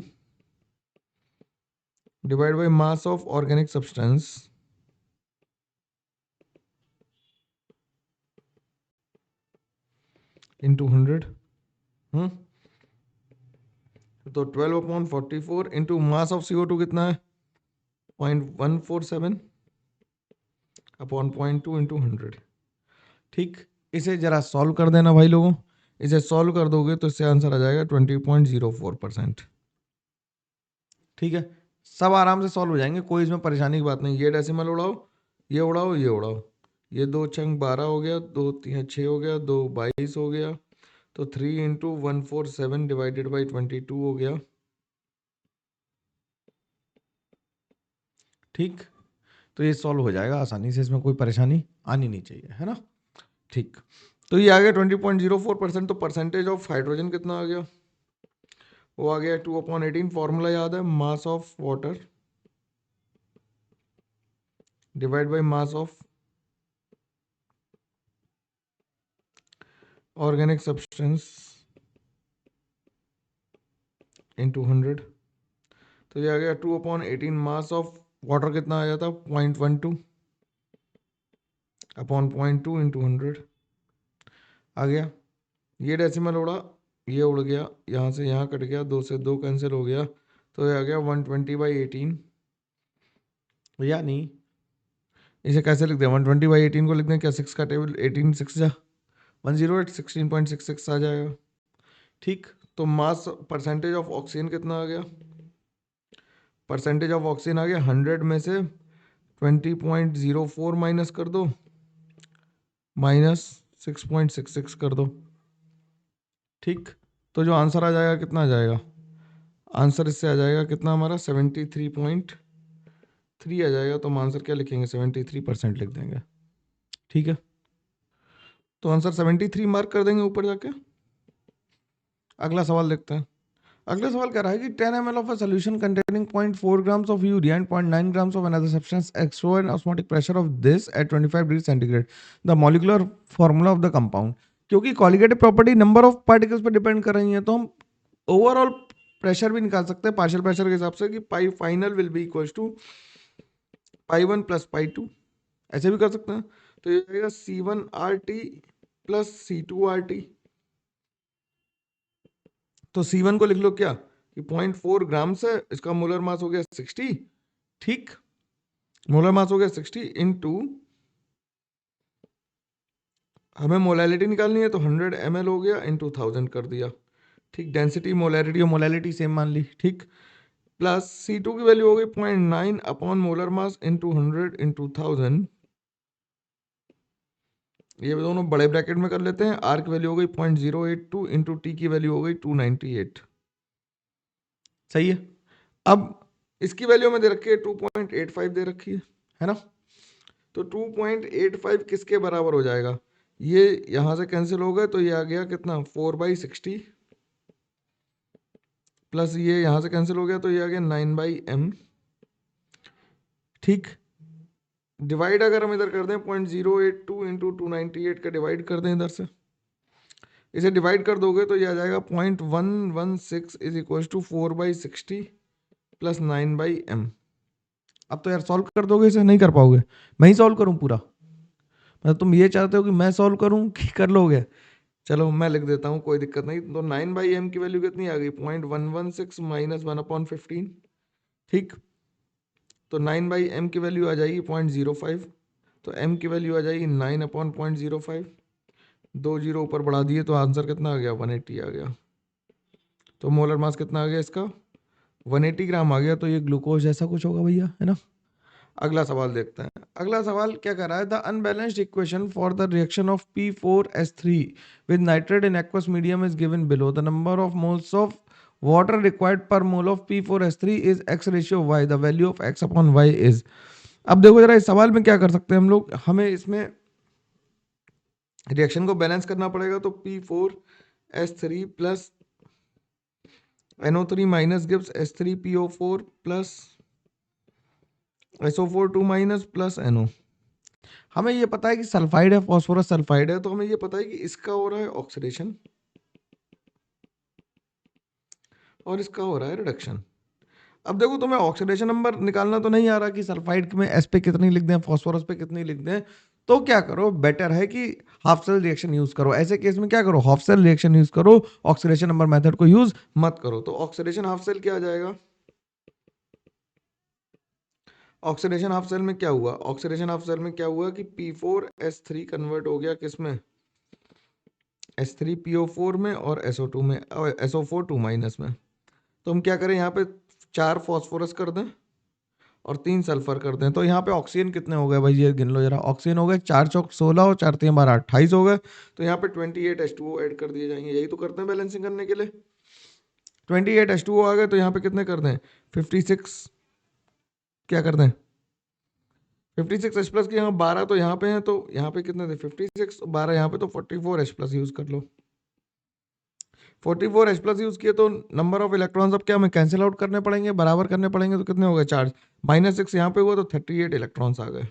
divide by mass of organic substance into 100। तो 12/44 इंटू मास ऑफ CO2 कितना है 0.147 अपॉन 0.2 इंटू 100। ठीक, इसे जरा सॉल्व कर देना भाई लोगों, इसे सॉल्व कर दोगे तो इससे आंसर आ जाएगा 20.04%। ठीक है, सब आराम से सॉल्व हो जाएंगे, कोई इसमें परेशानी की बात नहीं। ये डेसिमल उड़ाओ, ये उड़ाओ, ये उड़ाओ, ये 2 छंग 12 हो गया, 2 3 6 हो गया, 2 22 हो गया, तो 3 इंटू 147 डिवाइडेड बाई 22 हो गया। ठीक, तो ये सॉल्व हो जाएगा आसानी से, इसमें कोई परेशानी आनी नहीं चाहिए, है ना। ठीक, तो ये आ गया 20.04%। तो परसेंटेज ऑफ हाइड्रोजन कितना आ गया, वो आ गया 2/18। फॉर्मूला याद है, mass of water divide by mass of organic substance into 100। तो ये आ गया 2/18। मास ऑफ वाटर कितना आया था 0.12 अपॉन 0.2 इंटू 100 आ गया। ये डेसिमल उड़ा, ये उड़ गया, यहाँ से यहाँ कट गया, 2 से 2 कैंसिल हो गया, तो ये आ गया 120/18। यानी इसे कैसे लिखते हैं, 120/18 को लिखते हैं क्या, 6 का टेबल 18 6 जा 108 16.66 आ जाएगा। ठीक, तो मास परसेंटेज ऑफ ऑक्सीजन कितना आ गया, परसेंटेज ऑफ ऑक्सीजन आ गया 100 में से 20.04 माइनस कर दो, माइनस 6.66 कर दो। ठीक, तो जो आंसर आ जाएगा कितना आ जाएगा, आंसर इससे आ जाएगा कितना हमारा 73.3 आ जाएगा। तो हम आंसर क्या लिखेंगे, 73% लिख देंगे। ठीक है, तो आंसर 73 मार्क कर देंगे ऊपर जाके। अगला सवाल देखते हैं। अगला सवाल कह रहा है कि 10 ml of a solution containing 0.4 grams of urea and 0.9 grams of another substance explore an osmotic pressure of this at 25 degrees centigrade. The molecular formula of the compound. क्योंकि colligative property number of particles पर डिपेंड कर रही है, तो हम ओवरऑल प्रेशर भी निकाल सकते हैं पार्शियल प्रेशर के हिसाब से कि pi final will be equals to π1 plus π2, ऐसे भी कर सकते हैं। तो ये आएगा C1RT प्लस C2RT। तो C1 को लिख लो क्या कि 0.4 ग्राम से, इसका मोलर मास हो गया 60। ठीक, मोलर मास हो गया 60 इंटू, हमें मोलैलिटी निकालनी है तो 100 ml हो गया इंटू 1000 कर दिया। ठीक, डेंसिटी मोलैरिटी और मोलैलिटी सेम मान ली। ठीक, प्लस C2 की वैल्यू हो गई 0.9 upon molar mass into 100 into 1000। ये दोनों बड़े ब्रैकेट में कर लेते हैं। आर की वैल्यू हो गई 0.082 इंटू टी की वैल्यू हो गई 298। सही है, अब इसकी वैल्यू में दे रखी है 2.85 दे रखी है ना। तो 2.85 किसके बराबर हो जाएगा, ये यहां से कैंसिल हो गए, तो ये आ गया कितना 4/60 प्लस ये यहां से कैंसिल हो गया, तो ये आ गया 9/m। ठीक, डिवाइड अगर हम इधर कर दें 0.082 इंटू 298 का डिवाइड कर दें इधर से, इसे डिवाइड कर दोगे तो ये आ जाएगा 0.116 is equal to 4/60 plus 9/m। अब तो यार सॉल्व कर दोगे, इसे नहीं कर पाओगे, मैं ही सॉल्व करूं पूरा, मतलब तुम ये चाहते हो कि मैं सॉल्व करूं कि कर लोगे। चलो मैं लिख देता हूं, कोई दिक्कत नहीं। तो 9/m की वैल्यू कितनी आ गई 0.116 माइनस 1/15। ठीक, तो 9/m की वैल्यू आ जाएगी 0.05, तो m की वैल्यू आ जाएगी 9/0.05। 2 जीरो ऊपर बढ़ा दिए तो आंसर कितना आ गया 180 आ गया। तो मोलर मास कितना आ गया इसका 180 ग्राम आ गया। तो ये ग्लूकोज ऐसा कुछ होगा भैया, है ना। अगला सवाल देखते हैं। अगला सवाल क्या कर रहा है, the unbalanced equation for the reaction of P4S3 with nitrate in aqueous medium is given below. The number of moles of water required per mole of P4S3 is x ratio y। The value of x upon y is. अब देखो जरा इस सवाल में क्या कर सकते हैं हम लोग, हमें इसमें रिएक्शन को बैलेंस करना पड़ेगा, तो P4S3 plus NO3 minus gives H3PO4 plus SO4 2 minus plus NO। हमें ये पता है कि सल्फाइड है, फॉस्फोरस सल्फाइड है, तो हमें ये पता है कि इसका हो रहा है ऑक्सीडेशन और इसका हो रहा है रिडक्शन। अब देखो, तुम्हें ऑक्सीडेशन नंबर निकालना तो नहीं आ रहा कि सल्फाइड में एस पे कितनी लिख दें, फॉस्फोरस पे कितनी लिख दें। तो क्या करो, बेटर है कि हाफ सेल रिएक्शन यूज करो। ऐसे केस में क्या करो, हाफ सेल रिएक्शन यूज करो, ऑक्सीडेशन नंबर मेथड को यूज मत करो। तो ऑक्सीडेशन हाफ सेल क्या आ जाएगा, ऑक्सीडेशन हाफ सेल में क्या हुआ, ऑक्सीडेशन हाफ सेल में क्या हुआ कि P4S3 कन्वर्ट हो गया किस में, H3PO4 में और SO2 में, SO4 2 माइनस में। तो हम क्या करें, यहाँ पे 4 फॉस्फोरस कर दें और 3 सल्फर कर दें। तो यहाँ पे ऑक्सीजन कितने हो गए भाई, ये गिन लो जरा। ऑक्सीजन हो गए 4 चौक 16 और 4 3 12 28 हो गए। तो यहाँ पे 28 H2O ऐड कर दिए जाएंगे। यही तो करते हैं बैलेंसिंग करने के लिए। 28 H2O आ गए, तो यहाँ पे कितने कर दें, 56 क्या कर दें, 56 H प्लस के यहाँ 12 तो यहाँ पे हैं, तो यहाँ पे कितने थे 56 12 यहाँ पे, तो 44 H प्लस यूज कर लो। 44 H प्लस यूज किए तो नंबर ऑफ इलेक्ट्रॉन्स अब क्या हमें कैंसिल आउट करने पड़ेंगे, बराबर करने पड़ेंगे। तो कितने हो गए, चार्ज -6 यहाँ पे हुआ, तो 38 इलेक्ट्रॉन्स आ गए।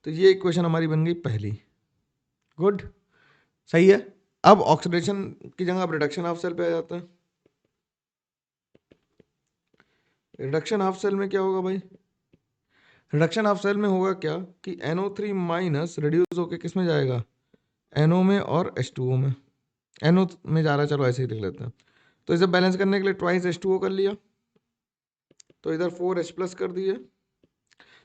तो ये इक्वेशन हमारी बन गई पहली। गुड, सही है। अब ऑक्सीडेशन की जगह अब रिडक्शन हाफ सेल पे आ जाते हैं। रिडक्शन हाफ सेल में क्या होगा भाई, रिडक्शन हाफ सेल में होगा क्या कि NO3 माइनस रिड्यूस होके किस में जाएगा, NO में और H2O में। NO में जा रहा है, चलो ऐसे ही लिख लेते हैं। तो इसे बैलेंस करने के लिए ट्वाइस H2O कर लिया, तो इधर 4 H प्लस कर दिए,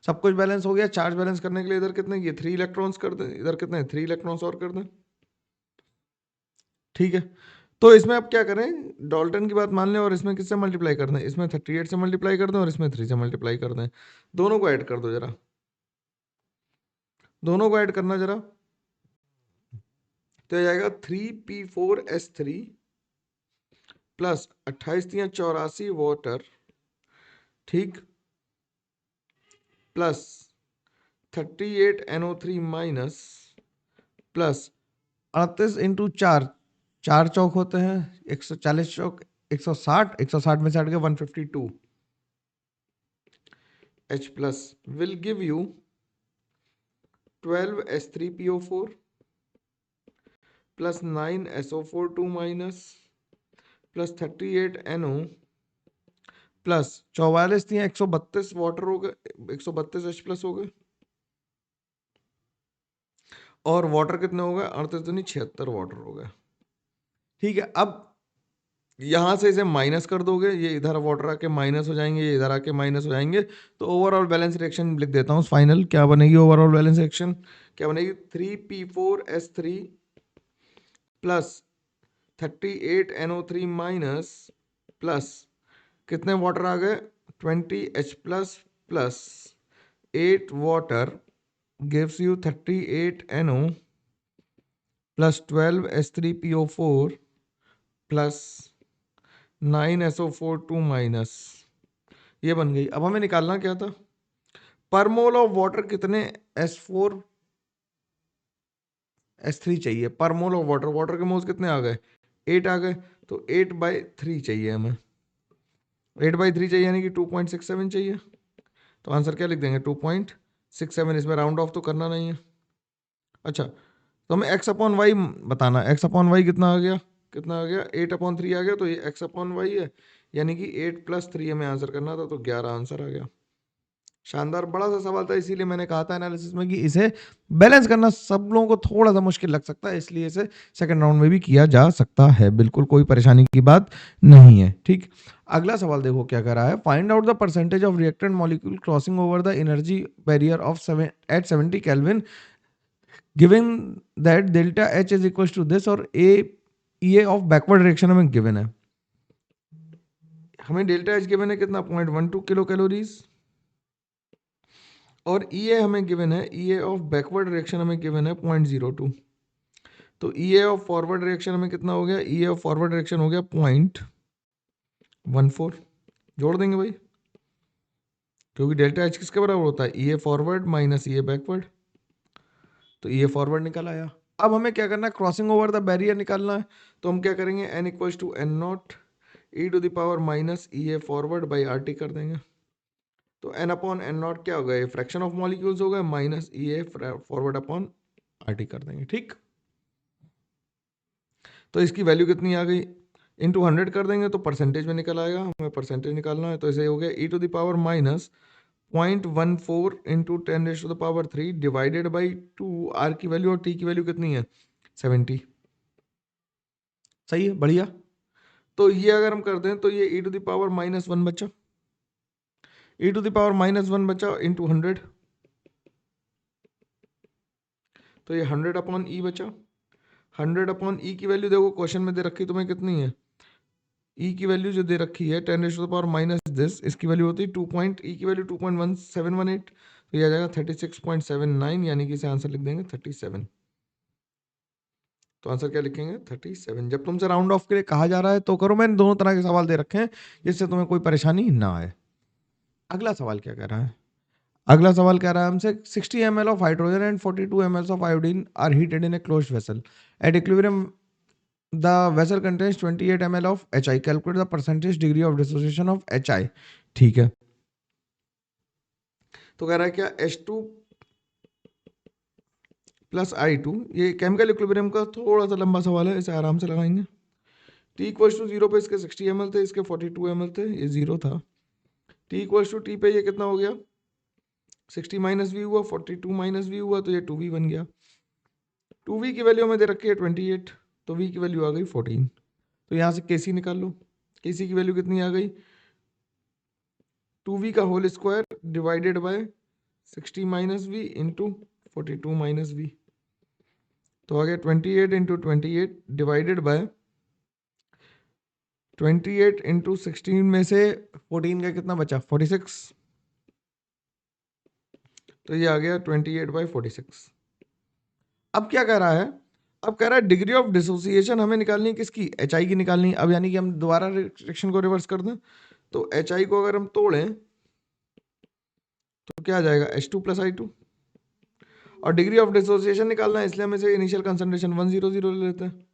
सब कुछ बैलेंस हो गया। चार्ज बैलेंस करने के लिए इधर कितने, ये 3 इलेक्ट्रॉन्स कर दें, इधर कितने 3 इलेक्ट्रॉन्स और कर दें। ठीक है, तो इसमें अब क्या करें, डॉल्टन की बात मान लें और इसमें किससे मल्टीप्लाई कर दें, इसमें 38 से मल्टीप्लाई कर दें और इसमें 3 से मल्टीप्लाई कर दें। दोनों को ऐड कर दो जरा, दोनों को ऐड करना जरा, तो ये जाएगा 3P4S3 प्लस 28 × 84 वाटर, ठीक, प्लस 38 NO3 माइनस प्लस 38 × 4, 4 चौक होते हैं 140 चौक 160, 160 में से हट गए 152 H plus will give you 12 H3PO4 plus 9 SO4 2 minus plus 38 NO plus 44 थी 132 वाटर हो गए, 132 H प्लस हो गए, और वाटर कितने हो गए, 38 दूनी 76 वाटर हो गए। ठीक है, अब यहां से इसे माइनस कर दोगे, ये इधर वाटर आके माइनस हो जाएंगे, ये इधर आके माइनस हो जाएंगे। तो ओवरऑल बैलेंस रिएक्शन लिख देता हूँ फाइनल, क्या बनेगी ओवरऑल बैलेंस रिएक्शन, क्या बनेगी 3P4S3 plus 38 NO3 minus plus कितने वाटर आ गए 20 H plus plus 8 water gives you 38 NO plus 12 H3PO4 plus 9 SO4 2 minus, ये बन गई। अब हमें निकालना क्या था, पर मोल ऑफ वाटर कितने S4 S3 चाहिए, पर मोल ऑफ वाटर, वाटर के मोल्स कितने आ गए 8 आ गए, तो 8/3 चाहिए हमें, 8/3 चाहिए यानी कि 2.67 चाहिए। तो आंसर क्या लिख देंगे 2.67, इसमें राउंड ऑफ तो करना नहीं है। अच्छा, तो हमें x/y बताना, x/y कितना आ गया, कितना आ गया 8/3 आ गया, तो ये x/y है, यानी कि 8 + 3 हमें आंसर करना था, तो 11 आंसर आ गया। शानदार, बड़ा सा सवाल था, इसीलिए मैंने कहा था एनालिसिस में कि इसे बैलेंस करना सब लोगों को थोड़ा सा मुश्किल लग सकता है, इसलिए इसे सेकंड राउंड में भी किया जा सकता है, बिल्कुल कोई परेशानी की बात नहीं है। ठीक, अगला सवाल देखो क्या कर रहा है, find out the percentage of reactant molecule crossing over the energy barrier of 7 eight 70 kelvin given that delta H is equal to this, और ए ऑफ बैकवर्ड डायरेक्शन हमें गिवन है, हमें डेल्टा एच गिवन है कितना 0.12 किलो कैलोरीज, और ई हमें गिवन है, ई ऑफ बैकवर्ड डायरेक्शन हमें गिवन है 0.02। तो ई ऑफ फॉरवर्ड डायरेक्शन हमें कितना हो गया, ई ऑफ फॉरवर्ड डायरेक्शन हो गया 0.14, जोड़ देंगे भाई, क्योंकि डेल्टा एच किसके बराबर होता है, ई फॉरवर्ड माइनस ई बैकवर्ड। तो ये फॉरवर्ड निकल आया। अब हमें क्या करना है, क्रॉसिंग ओवर द बैरियर निकालना है। तो हम क्या करेंगे, n equals to N naught e to the power minus E A forward by R T कर देंगे। तो n अपॉन एन नॉट क्या होगा, ये फ्रैक्शन ऑफ मॉलिक्यूल्स हो गए, minus E A forward upon are T कर देंगे। ठीक, तो इसकी वैल्यू कितनी आ गई, इंटू 100 कर देंगे तो परसेंटेज में निकल आएगा, हमें परसेंटेज निकालना है। तो इसे हो गया e to the power minus 0.14 into 10⁻³ divided by 2, R की वैल्यू और टी की वैल्यू कितनी है 70। सही है, बढ़िया। तो ये अगर हम कर दें तो ये ई टू द पावर -1 बचा, ई टू द पावर -1 बचा इंटू 100, तो ये 100 अपॉन ई बचा। 100 अपॉन ई की वैल्यू देखो क्वेश्चन में दे रखी तुम्हें कितनी है, ई की वैल्यू जो दे रखी है 10⁻⁻ माइनस दिस, इसकी वैल्यू होती है 2 पॉइंट, ई की वैल्यू 2.1718, तो ये आ जाएगा 36.79, यानी कि इसे आंसर लिख देंगे 37। तो आंसर क्या लिखेंगे 37। जब तुमसे राउंड ऑफ के लिए कहा जा रहा है तो करो, मैंने दोनों तरह के सवाल दे रखे हैं जिससे तुम्हें कोई परेशानी ना आए। अगला सवाल क्या कह रहा है, अगला सवाल कह रहा है हमसे 60 ml of hydrogen and 42 ml of iodine are heated in a closed vessel at equilibrium, the vessel contains 28 ml of HI, calculate the percentage degree of dissociation of HI। ठीक है, तो कह रहा है क्या H2 प्लस I2, ये केमिकल इक्विलिब्रियम का थोड़ा सा लंबा सवाल है, इसे आराम से लगाएंगे। T इक्वल्स टू 0 पे इसके 60 ml थे, इसके 42 ml थे, ये 0 था। T इक्वल्स टू T पे ये कितना हो गया 60 माइनस वी हुआ, 42 माइनस वी हुआ, तो ये 2v बन गया। 2v की वैल्यू हमें दे रखी है 28, तो v की वैल्यू आ गई 14। तो यहाँ से केसी निकाल लो, केसी की वैल्यू कितनी आ गई 2v का whole square divided by 60 minus V into 42 minus V, तो आ गया 28 इंटू 28 डिवाइडेड बाय 28 इंटू 16 में से 14 का कितना बचा 46, तो ये आ गया 28/46। अब क्या कह रहा है, अब कह रहा है डिग्री ऑफ डिसोसिएशन हमें निकालनी है किसकी, एच आई की निकालनी है। अब यानी कि हम दोबारा रिएक्शन को रिवर्स कर दें, तो एच आई को अगर हम तोड़ें तो क्या आ जाएगा H2 प्लस I2, और डिग्री ऑफ डिसोसिएशन निकालना है, इसलिए हम इसे इनिशियल कंसंट्रेशन 100 ले लेते हैं।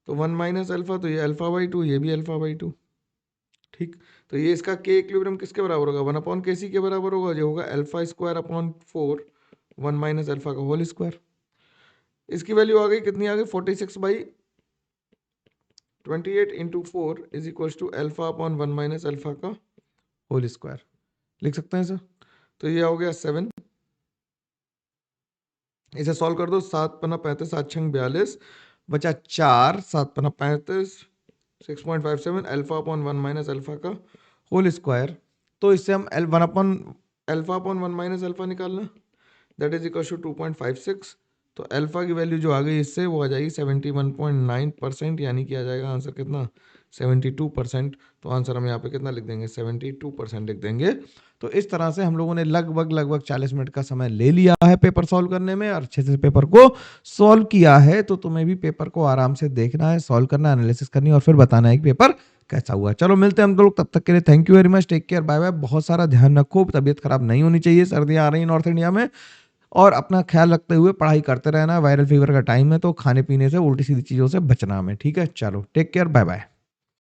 तो 1 माइनस अल्फा, तो ये अल्फा/2, ये भी अल्फा/2। ठीक, तो ये इसका के इक्विलिब्रियम किसके बराबर होगा 1/kc के बराबर होगा, जो होगा alpha square upon 4, 1 minus alpha का होल स्क्वायर। इसकी वैल्यू आ गई कितनी आ गई 46/28 into 4 is equal to alpha upon 1 minus alpha का होल स्क्वायर, लिख सकते हैं सर। तो ये हो गया 7, इसे सॉल्व कर दो, 7 पन्ना 35, 7 छंग 42, बचा 4, 7 पन्ना 35, 6.57 अल्फा अपॉन 1 माइनस अल्फा का होल स्क्वायर। तो इससे हम अल्फा अपॉन 1 माइनस अल्फा निकालना, दैट इज इक्वल टू 2.56। तो अल्फा की वैल्यू जो आ गई इससे वो आ जाएगी 71.9%, यानी कि आ जाएगा आंसर कितना 72%। तो आंसर हम यहाँ पे कितना लिख देंगे 72% लिख देंगे। तो इस तरह से हम लोगों ने लगभग 40 मिनट का समय ले लिया है पेपर सॉल्व करने में, और अच्छे से पेपर को सॉल्व किया है। तो तुम्हें भी पेपर को आराम से देखना है, सॉल्व करना है, एनालिसिस करनी है, और फिर बताना है कि पेपर कैसा हुआ। चलो मिलते हैं हम लोग, तब तक के लिए thank you very much, take care, bye bye. बहुत सारा ध्यान रखो, तबीयत खराब नहीं होनी चाहिए, सर्दियां आ रही हैं नॉर्थ इंडिया में, और अपना ख्याल रखते हुए पढ़ाई करते रहना। वायरल फीवर का टाइम है तो खाने पीने से उल्टी सीधी चीज़ों से बचना हमें, ठीक है। चलो टेक केयर, बाय बाय।